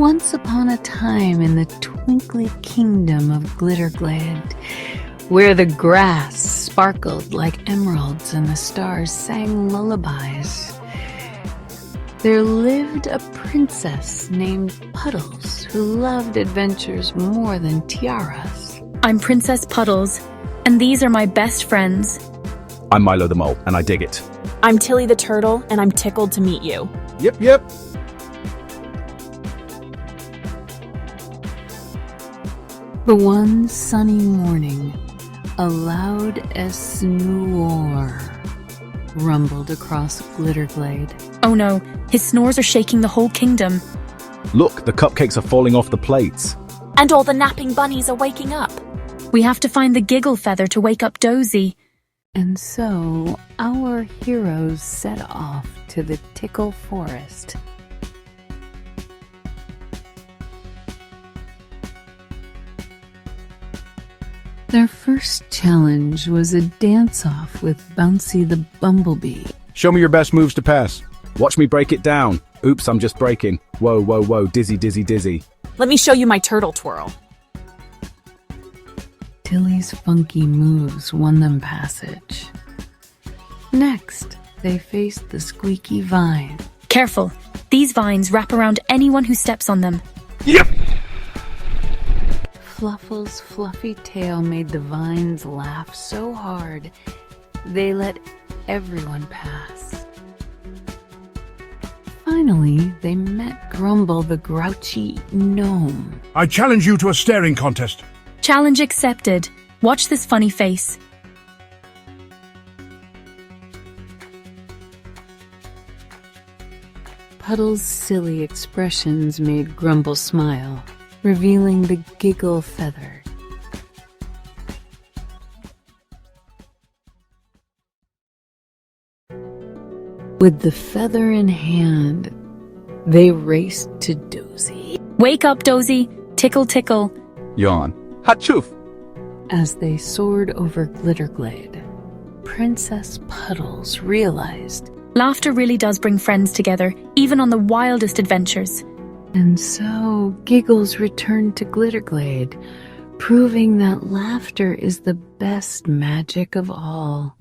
Once upon a time in the twinkly kingdom of Glitterglade, where the grass sparkled like emeralds and the stars sang lullabies, there lived a princess named Puddles who loved adventures more than tiaras. I'm Princess Puddles, and these are my best friends. I'm Milo the Mole, and I dig it. I'm Tilly the Turtle, and I'm tickled to meet you. Yep. But one sunny morning, a loud snore rumbled across Glitterglade. Oh no, his snores are shaking the whole kingdom. Look, the cupcakes are falling off the plates. And all the napping bunnies are waking up. We have to find the giggle feather to wake up Dozey. And so our heroes set off to the Tickle Forest. Their first challenge was a dance-off with Bouncy the bumblebee. Show me your best moves to pass. Watch me break it down. Oops, I'm just breaking. Whoa, dizzy. Let me show you my turtle twirl. Tilly's funky moves won them passage. Next, they faced the squeaky vine. Careful, these vines wrap around anyone who steps on them. Yep. Fluffle's fluffy tail made the vines laugh so hard, they let everyone pass. Finally, they met Grumble the grouchy gnome. I challenge you to a staring contest. Challenge accepted. Watch this funny face. Puddles' silly expressions made Grumble smile, revealing the giggle feather. With the feather in hand, they raced to Dozey. Wake up, Dozey. Tickle, tickle. Yawn. Hatchoof. As they soared over Glitterglade, Princess Puddles realized. Laughter really does bring friends together, even on the wildest adventures. And so Giggles returned to Glitterglade, proving that laughter is the best magic of all.